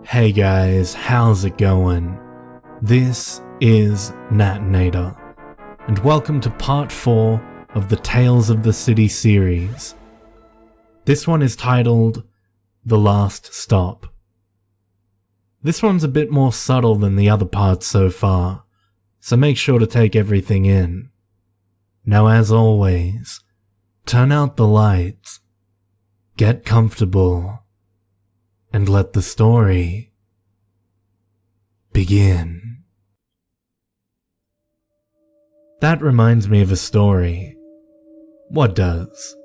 Hey guys, how's it going? This is Natinator, and welcome to part 4 of the Tales of the City series. This one is titled The Last Stop. This one's a bit more subtle than the other parts so far, so make sure to take everything in. Now as always, turn out the lights, get comfortable, and let the story begin. That reminds me of a story. What does?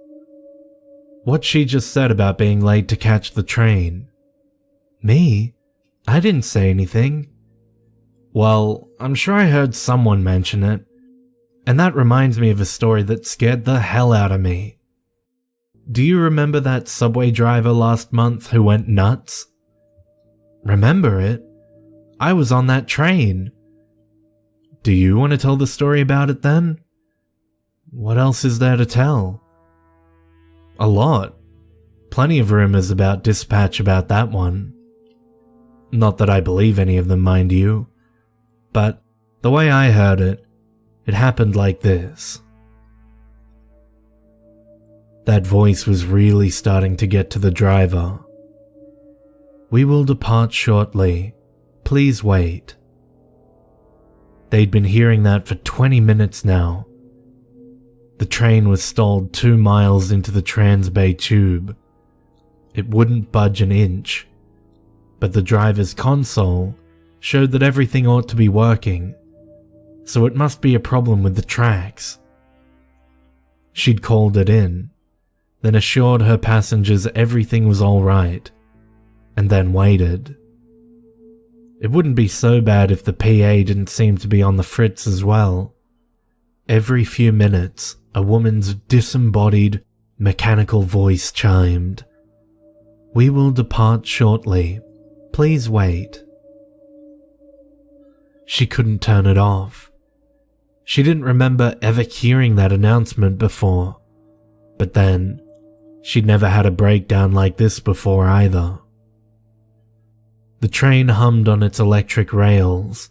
What she just said about being late to catch the train. Me? I didn't say anything. Well, I'm sure I heard someone mention it, and that reminds me of a story that scared the hell out of me. Do you remember that subway driver last month who went nuts? Remember it? I was on that train. Do you want to tell the story about it then? What else is there to tell? A lot. Plenty of rumors about dispatch about that one. Not that I believe any of them, mind you, but the way I heard it, it happened like this. That voice was really starting to get to the driver. We will depart shortly. Please wait. They'd been hearing that for 20 minutes now. The train was stalled 2 miles into the Transbay tube. It wouldn't budge an inch, but the driver's console showed that everything ought to be working, so it must be a problem with the tracks. She'd called it in, then assured her passengers everything was alright, and then waited. It wouldn't be so bad if the PA didn't seem to be on the fritz as well. Every few minutes, a woman's disembodied, mechanical voice chimed. We will depart shortly. Please wait. She couldn't turn it off. She didn't remember ever hearing that announcement before, but then, she'd never had a breakdown like this before either. The train hummed on its electric rails,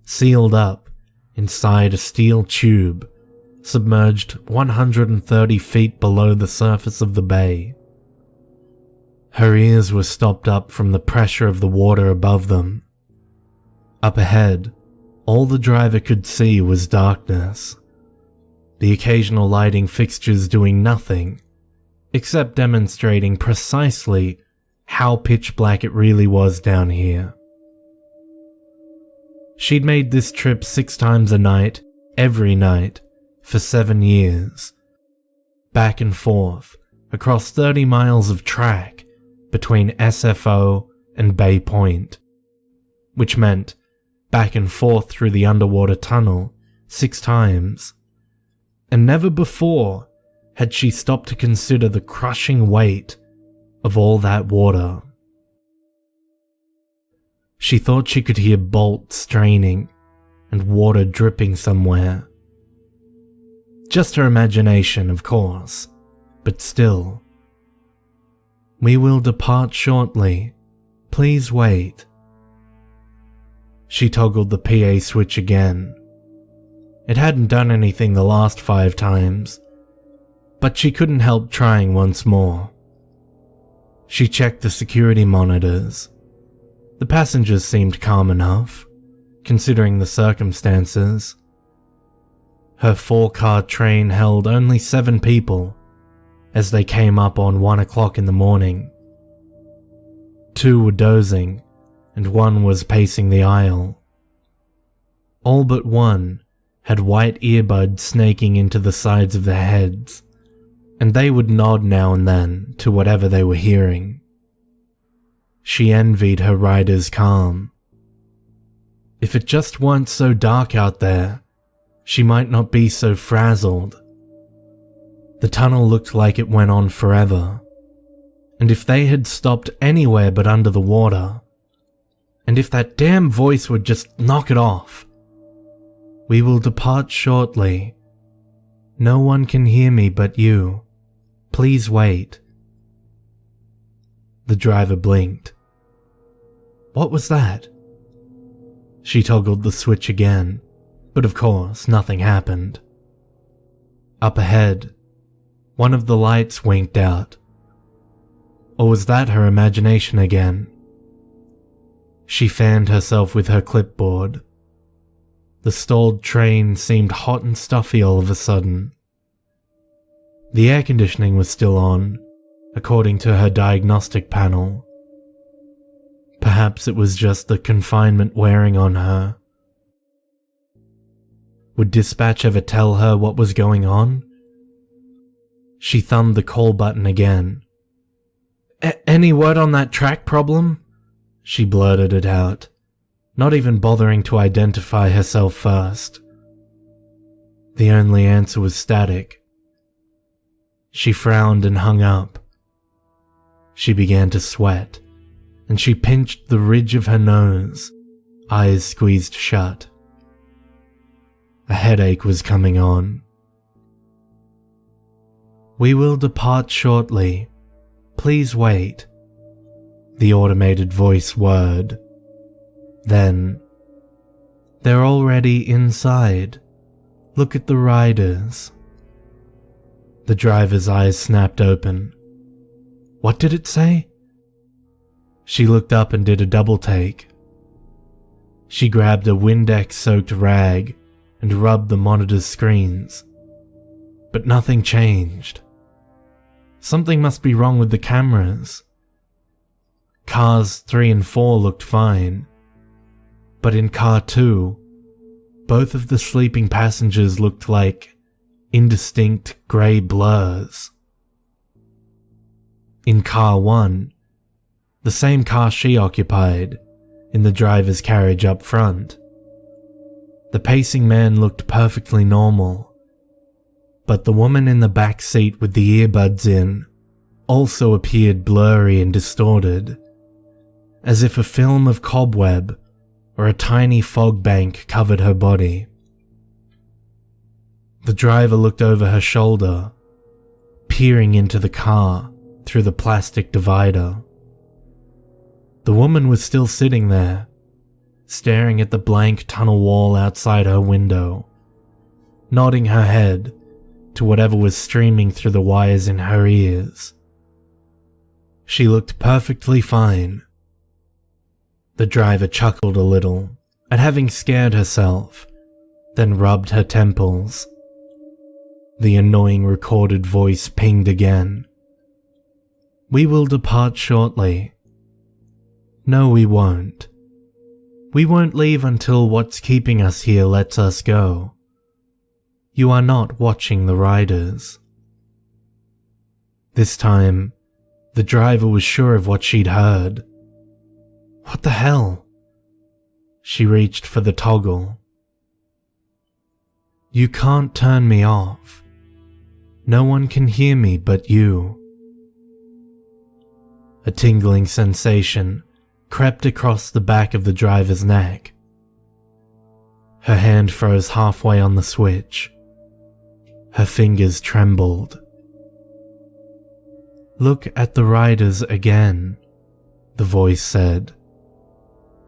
sealed up inside a steel tube, submerged 130 feet below the surface of the bay. Her ears were stopped up from the pressure of the water above them. Up ahead, all the driver could see was darkness, the occasional lighting fixtures doing nothing except demonstrating precisely how pitch black it really was down here. She'd made this trip 6 times a night, every night, for 7 years. Back and forth, across 30 miles of track between SFO and Bay Point, which meant back and forth through the underwater tunnel 6 times. And never before had she stopped to consider the crushing weight of all that water. She thought she could hear bolts straining and water dripping somewhere. Just her imagination, of course, but still. We will depart shortly. Please wait. She toggled the PA switch again. It hadn't done anything the last 5 times, but she couldn't help trying once more. She checked the security monitors. The passengers seemed calm enough, considering the circumstances. Her 4-car train held only 7 people as they came up on 1 o'clock in the morning. 2 were dozing, and 1 was pacing the aisle. All but 1 had white earbuds snaking into the sides of their heads, and they would nod now and then to whatever they were hearing. She envied her rider's calm. If it just weren't so dark out there, she might not be so frazzled. The tunnel looked like it went on forever, and if they had stopped anywhere but under the water, and if that damn voice would just knock it off. We will depart shortly. No one can hear me but you. Please wait. The driver blinked. What was that? She toggled the switch again, but of course nothing happened. Up ahead, one of the lights winked out. Or was that her imagination again? She fanned herself with her clipboard. The stalled train seemed hot and stuffy all of a sudden. The air conditioning was still on, according to her diagnostic panel. Perhaps it was just the confinement wearing on her. Would dispatch ever tell her what was going on? She thumbed the call button again. Any word on that track problem? She blurted it out, not even bothering to identify herself first. The only answer was static. She frowned and hung up. She began to sweat, and she pinched the ridge of her nose, eyes squeezed shut. A headache was coming on. "We will depart shortly. Please wait," the automated voice whirred. Then, "They're already inside. Look at the riders." The driver's eyes snapped open. What did it say? She looked up and did a double take. She grabbed a Windex-soaked rag and rubbed the monitor's screens. But nothing changed. Something must be wrong with the cameras. Cars 3 and 4 looked fine, but in car 2, both of the sleeping passengers looked like indistinct grey blurs. In car 1, the same car she occupied, in the driver's carriage up front, the pacing man looked perfectly normal. But the woman in the back seat with the earbuds in also appeared blurry and distorted, as if a film of cobweb or a tiny fog bank covered her body. The driver looked over her shoulder, peering into the car through the plastic divider. The woman was still sitting there, staring at the blank tunnel wall outside her window, nodding her head to whatever was streaming through the wires in her ears. She looked perfectly fine. The driver chuckled a little at having scared herself, then rubbed her temples. The annoying recorded voice pinged again. "We will depart shortly." "No, we won't. We won't leave until what's keeping us here lets us go. You are not watching the riders." This time, the driver was sure of what she'd heard. What the hell? She reached for the toggle. "You can't turn me off. No one can hear me but you." A tingling sensation crept across the back of the driver's neck. Her hand froze halfway on the switch. Her fingers trembled. "Look at the riders again," the voice said.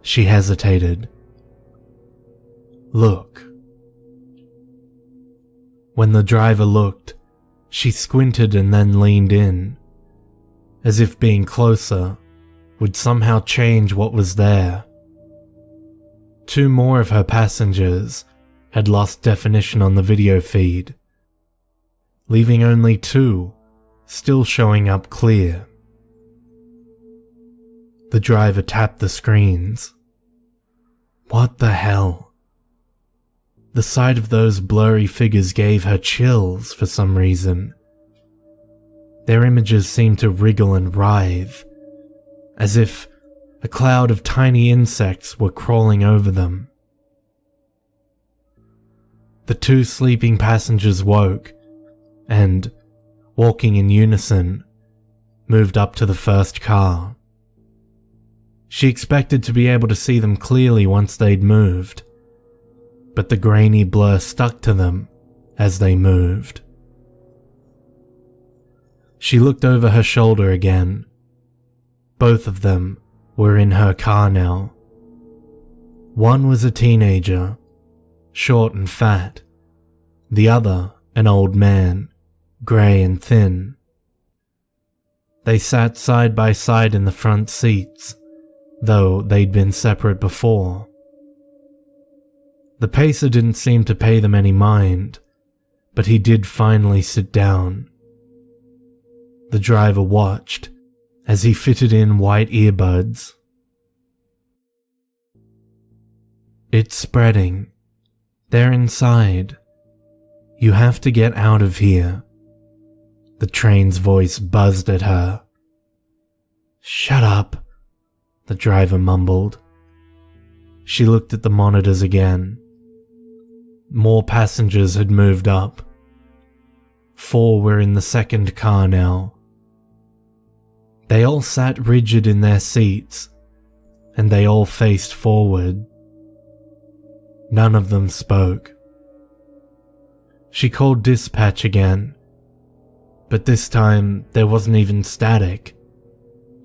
She hesitated. "Look." When the driver looked, she squinted and then leaned in, as if being closer would somehow change what was there. 2 more of her passengers had lost definition on the video feed, leaving only 2 still showing up clear. The driver tapped the screens. What the hell? The sight of those blurry figures gave her chills for some reason. Their images seemed to wriggle and writhe, as if a cloud of tiny insects were crawling over them. The 2 sleeping passengers woke and, walking in unison, moved up to the first car. She expected to be able to see them clearly once they'd moved, but the grainy blur stuck to them as they moved. She looked over her shoulder again. Both of them were in her car now. One was a teenager, short and fat. The other, an old man, grey and thin. They sat side by side in the front seats, though they'd been separate before. The pacer didn't seem to pay them any mind, but he did finally sit down. The driver watched as he fitted in white earbuds. It's spreading. They're inside. You have to get out of here. The train's voice buzzed at her. Shut up, the driver mumbled. She looked at the monitors again. More passengers had moved up. 4 were in the second car now. They all sat rigid in their seats, and they all faced forward. None of them spoke. She called dispatch again, but this time there wasn't even static,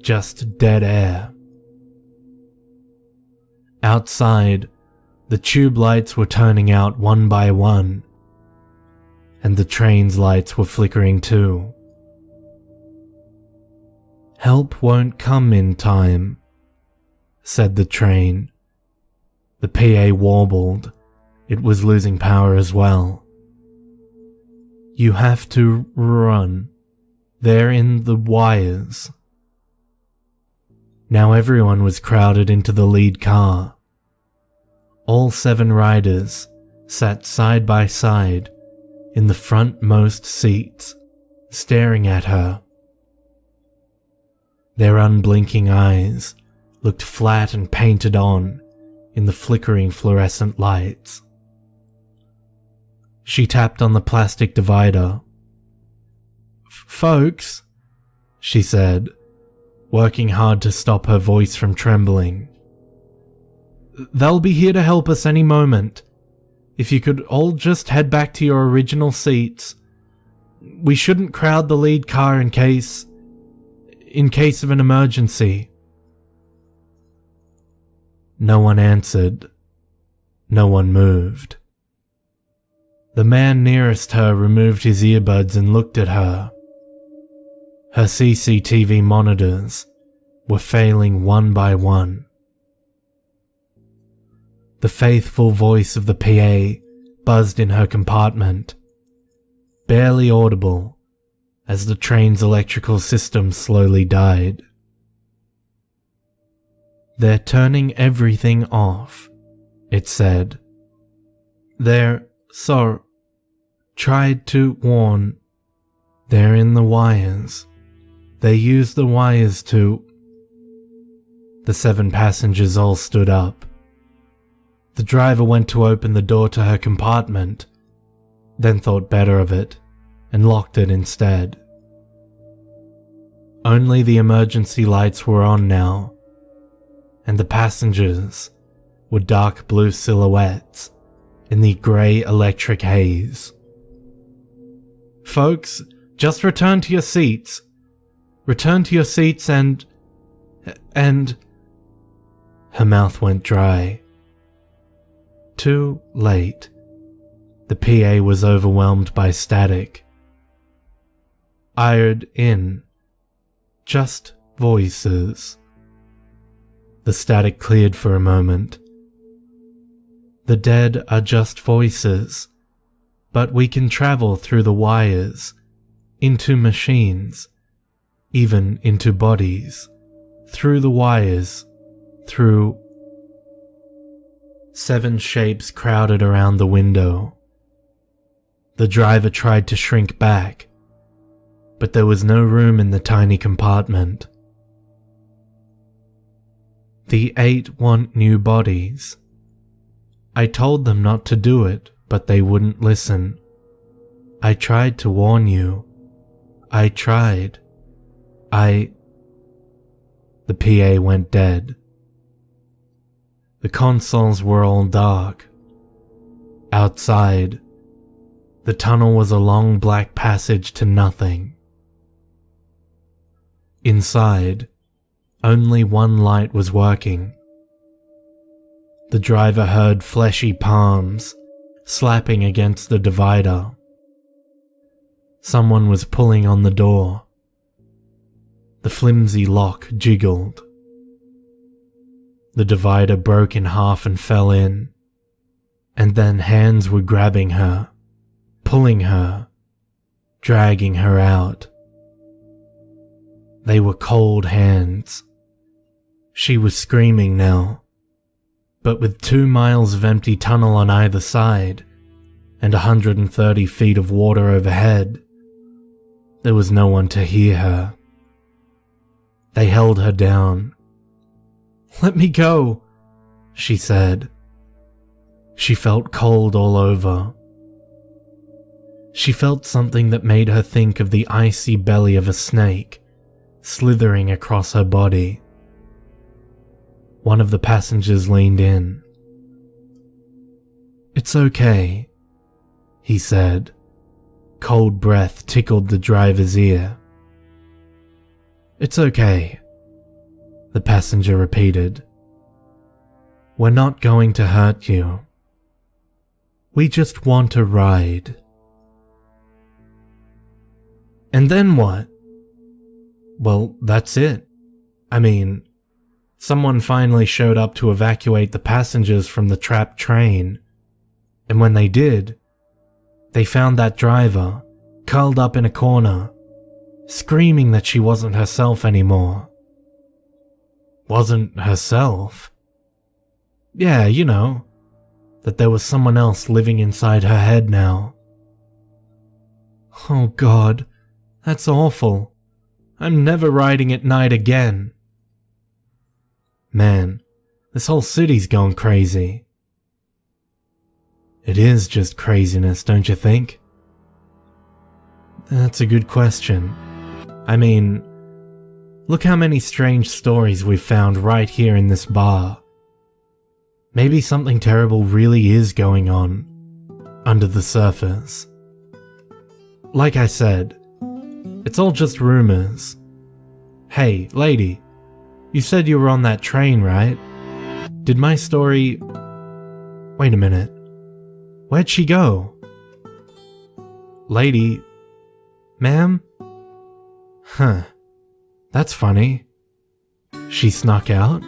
just dead air. Outside, the tube lights were turning out one by one, and the train's lights were flickering too. Help won't come in time, said the train. The PA warbled. It was losing power as well. You have to run. They're in the wires. Now everyone was crowded into the lead car. All 7 riders sat side by side in the frontmost seats, staring at her. Their unblinking eyes looked flat and painted on in the flickering fluorescent lights. She tapped on the plastic divider. Folks, she said, working hard to stop her voice from trembling. They'll be here to help us any moment. If you could all just head back to your original seats. We shouldn't crowd the lead car in case of an emergency. No one answered. No one moved. The man nearest her removed his earbuds and looked at her. Her CCTV monitors were failing one by one. The faithful voice of the PA buzzed in her compartment, barely audible as the train's electrical system slowly died. They're turning everything off, it said. They're tried to warn. They're in the wires. They use the wires to... The 7 passengers all stood up. The driver went to open the door to her compartment, then thought better of it and locked it instead. Only the emergency lights were on now, and the passengers were dark blue silhouettes in the grey electric haze. Folks, just return to your seats. Return to your seats and... Her mouth went dry. Too late. The PA was overwhelmed by static. Ired in. Just voices. The static cleared for a moment. The dead are just voices, but we can travel through the wires, into machines, even into bodies, through the wires, through... 7 shapes crowded around the window. The driver tried to shrink back, but there was no room in the tiny compartment. The 8 want new bodies. I told them not to do it, but they wouldn't listen. I tried to warn you. I tried. The PA went dead. The consoles were all dark. Outside, the tunnel was a long black passage to nothing. Inside, Only one light was working. The driver heard fleshy palms slapping against the divider. Someone was pulling on the door. The flimsy lock jiggled. The divider broke in half and fell in, and then hands were grabbing her, pulling her, dragging her out. They were cold hands. She was screaming now, but with 2 miles of empty tunnel on either side and 130 feet of water overhead, there was no one to hear her. They held her down. "Let me go," she said. She felt cold all over. She felt something that made her think of the icy belly of a snake slithering across her body. One of the passengers leaned in. "It's okay," he said. Cold breath tickled the driver's ear. "It's okay," the passenger repeated. "We're not going to hurt you. We just want to ride." And then what? Well, that's it. I mean, someone finally showed up to evacuate the passengers from the trapped train, and when they did, they found that driver curled up in a corner, screaming that she wasn't herself anymore. Wasn't herself? Yeah, you know, that there was someone else living inside her head now. Oh God, that's awful. I'm never riding at night again. Man, this whole city's gone crazy. It is just craziness, don't you think? That's a good question. I mean, look how many strange stories we've found right here in this bar. Maybe something terrible really is going on under the surface. Like I said, it's all just rumors. Hey, lady, you said you were on that train, right? Did my story... Wait a minute. Where'd she go? Lady... Ma'am? Huh. That's funny. She snuck out?